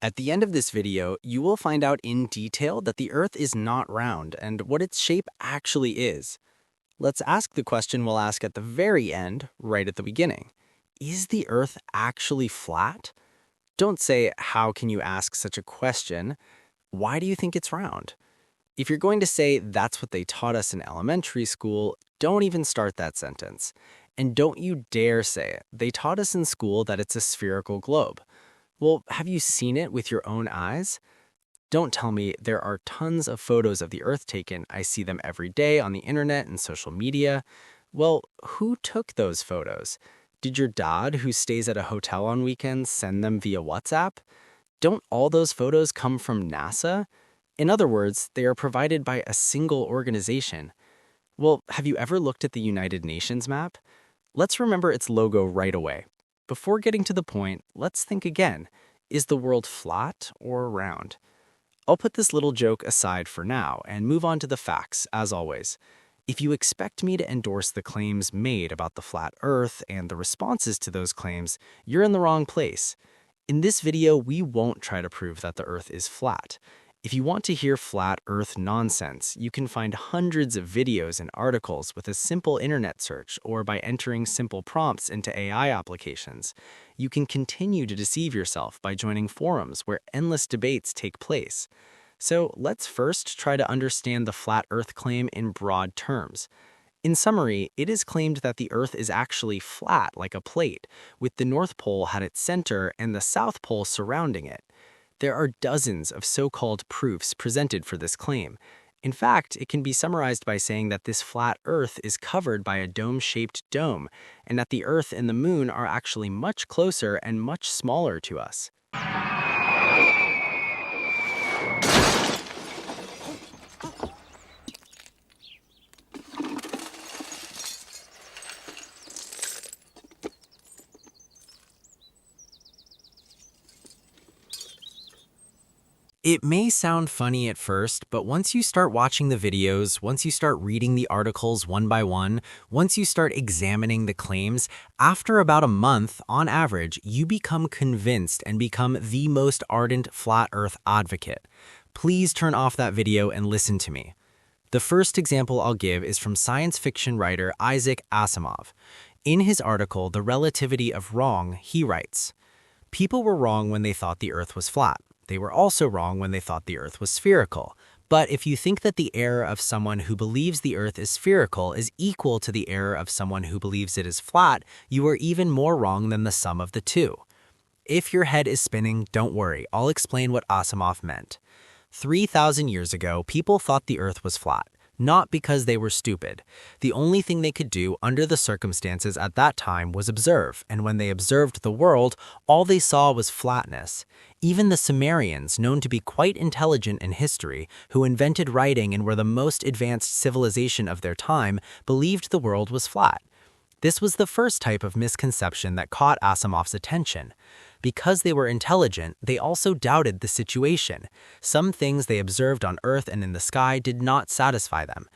At the end of this video, you will find out in detail that the Earth is not round and what its shape actually is. Let's ask the question we'll ask at the very end, right at the beginning. Is the Earth actually flat? Don't say, how can you ask such a question? Why do you think it's round? If you're going to say that's what they taught us in elementary school, don't even start that sentence. And don't you dare say it. They taught us in school that it's a spherical globe. Well, have you seen it with your own eyes? Don't tell me there are tons of photos of the Earth taken. I see them every day on the internet and social media. Well, who took those photos? Did your dad, who stays at a hotel on weekends, send them via WhatsApp? Don't all those photos come from NASA? In other words, they are provided by a single organization. Well, have you ever looked at the United Nations map? Let's remember its logo right away. Before getting to the point, let's think again. Is the world flat or round? I'll put this little joke aside for now and move on to the facts, as always. If you expect me to endorse the claims made about the flat Earth and the responses to those claims, you're in the wrong place. In this video, we won't try to prove that the Earth is flat. If you want to hear flat Earth nonsense, you can find hundreds of videos and articles with a simple internet search or by entering simple prompts into AI applications. You can continue to deceive yourself by joining forums where endless debates take place. So let's first try to understand the flat Earth claim in broad terms. In summary, it is claimed that the Earth is actually flat like a plate, with the North Pole at its center and the South Pole surrounding it. There are dozens of so-called proofs presented for this claim. In fact, it can be summarized by saying that this flat Earth is covered by a dome-shaped dome, and that the Earth and the Moon are actually much closer and much smaller to us. It may sound funny at first, but once you start watching the videos, once you start reading the articles one by one, once you start examining the claims, after about a month, on average, you become convinced and become the most ardent flat Earth advocate. Please turn off that video and listen to me. The first example I'll give is from science fiction writer Isaac Asimov. In his article, The Relativity of Wrong, he writes, "People were wrong when they thought the Earth was flat. They were also wrong when they thought the Earth was spherical. But if you think that the error of someone who believes the Earth is spherical is equal to the error of someone who believes it is flat, you are even more wrong than the sum of the two." If your head is spinning, don't worry. I'll explain what Asimov meant. 3,000 years ago, people thought the Earth was flat. Not because they were stupid. The only thing they could do under the circumstances at that time was observe, and when they observed the world, all they saw was flatness. Even the Sumerians, known to be quite intelligent in history, who invented writing and were the most advanced civilization of their time, believed the world was flat. This was the first type of misconception that caught Asimov's attention. Because they were intelligent, they also doubted the situation. Some things they observed on Earth and in the sky did not satisfy them.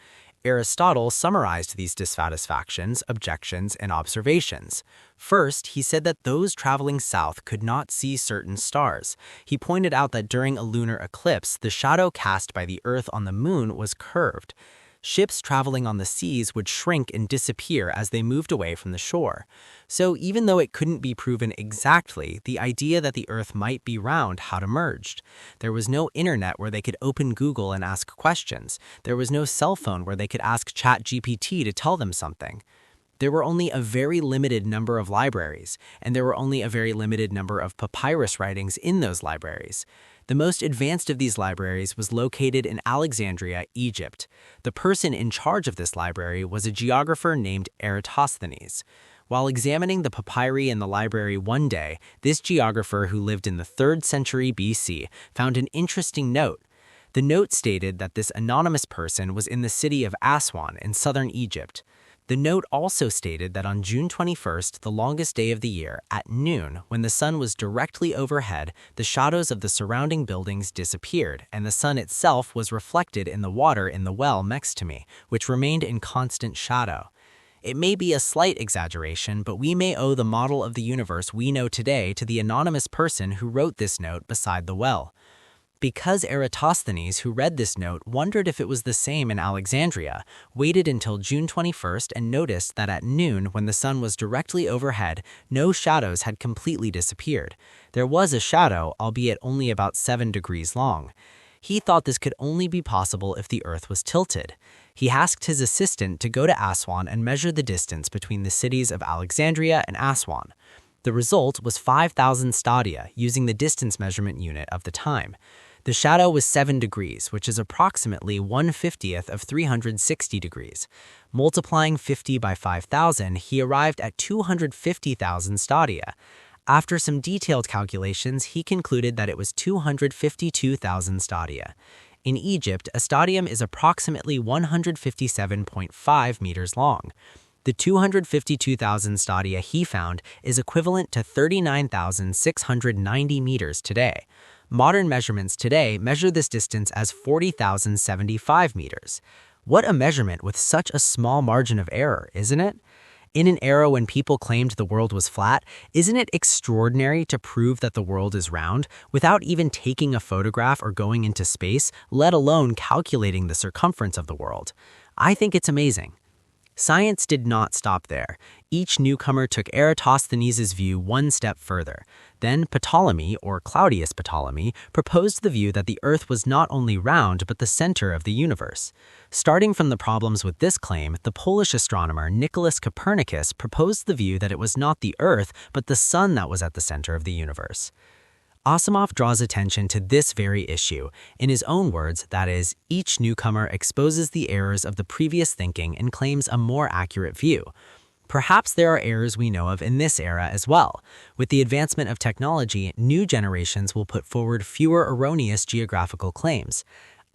Aristotle summarized these dissatisfactions, objections, and observations. First, he said that those traveling south could not see certain stars. He pointed out that during a lunar eclipse, the shadow cast by the Earth on the Moon was curved. Ships traveling on the seas would shrink and disappear as they moved away from the shore. So even though it couldn't be proven exactly, the idea that the Earth might be round had emerged. There was no internet where they could open Google and ask questions. There was no cell phone where they could ask ChatGPT to tell them something. There were only a very limited number of libraries, and there were only a very limited number of papyrus writings in those libraries. The most advanced of these libraries was located in Alexandria, Egypt. The person in charge of this library was a geographer named Eratosthenes. While examining the papyri in the library one day, this geographer, who lived in the 3rd century BC, found an interesting note. The note stated that this anonymous person was in the city of Aswan in southern Egypt. The note also stated that on June 21st, the longest day of the year, at noon, when the sun was directly overhead, the shadows of the surrounding buildings disappeared, and the sun itself was reflected in the water in the well next to me, which remained in constant shadow. It may be a slight exaggeration, but we may owe the model of the universe we know today to the anonymous person who wrote this note beside the well. Because Eratosthenes, who read this note, wondered if it was the same in Alexandria, waited until June 21st and noticed that at noon, when the sun was directly overhead, no shadows had completely disappeared. There was a shadow, albeit only about 7 degrees long. He thought this could only be possible if the Earth was tilted. He asked his assistant to go to Aswan and measure the distance between the cities of Alexandria and Aswan. The result was 5,000 stadia, using the distance measurement unit of the time. The shadow was 7 degrees, which is approximately 1/50th of 360 degrees. Multiplying 50 by 5,000, he arrived at 250,000 stadia. After some detailed calculations, he concluded that it was 252,000 stadia. In Egypt, a stadium is approximately 157.5 meters long. The 252,000 stadia he found is equivalent to 39,690 meters today. Modern measurements today measure this distance as 40,075 meters. What a measurement with such a small margin of error, isn't it? In an era when people claimed the world was flat, isn't it extraordinary to prove that the world is round without even taking a photograph or going into space, let alone calculating the circumference of the world? I think it's amazing. Science did not stop there. Each newcomer took Eratosthenes' view one step further. Then Ptolemy, or Claudius Ptolemy, proposed the view that the Earth was not only round but the center of the universe. Starting from the problems with this claim, the Polish astronomer Nicholas Copernicus proposed the view that it was not the Earth but the Sun that was at the center of the universe. Asimov draws attention to this very issue. In his own words, that is, each newcomer exposes the errors of the previous thinking and claims a more accurate view. Perhaps there are errors we know of in this era as well. With the advancement of technology, new generations will put forward fewer erroneous geographical claims.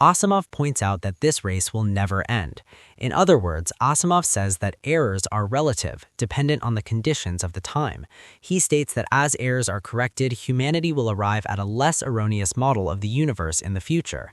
Asimov points out that this race will never end. In other words, Asimov says that errors are relative, dependent on the conditions of the time. He states that as errors are corrected, humanity will arrive at a less erroneous model of the universe in the future.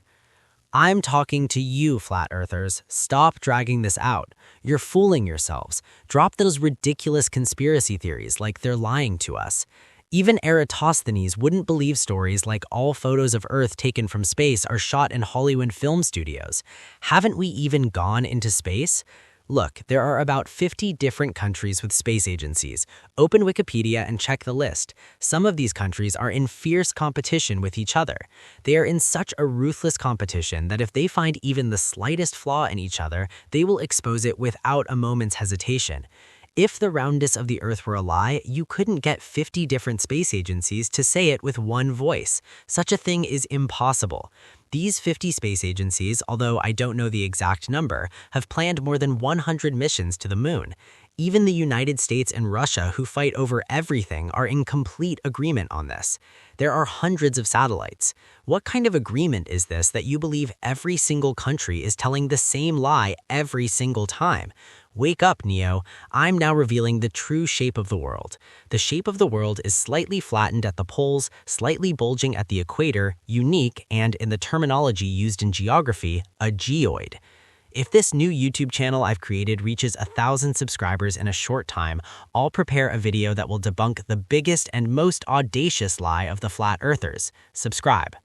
I'm talking to you, flat earthers. Stop dragging this out. You're fooling yourselves. Drop those ridiculous conspiracy theories like they're lying to us. Even Eratosthenes wouldn't believe stories like all photos of Earth taken from space are shot in Hollywood film studios. Haven't we even gone into space? Look, there are about 50 different countries with space agencies. Open Wikipedia and check the list. Some of these countries are in fierce competition with each other. They are in such a ruthless competition that if they find even the slightest flaw in each other, they will expose it without a moment's hesitation. If the roundness of the Earth were a lie, you couldn't get 50 different space agencies to say it with one voice. Such a thing is impossible. These 50 space agencies, although I don't know the exact number, have planned more than 100 missions to the moon. Even the United States and Russia, who fight over everything, are in complete agreement on this. There are hundreds of satellites. What kind of agreement is this that you believe every single country is telling the same lie every single time? Wake up, Neo. I'm now revealing the true shape of the world. The shape of the world is slightly flattened at the poles, slightly bulging at the equator, unique, and in the terminology used in geography, a geoid. If this new YouTube channel I've created reaches 1,000 subscribers in a short time, I'll prepare a video that will debunk the biggest and most audacious lie of the flat earthers. Subscribe.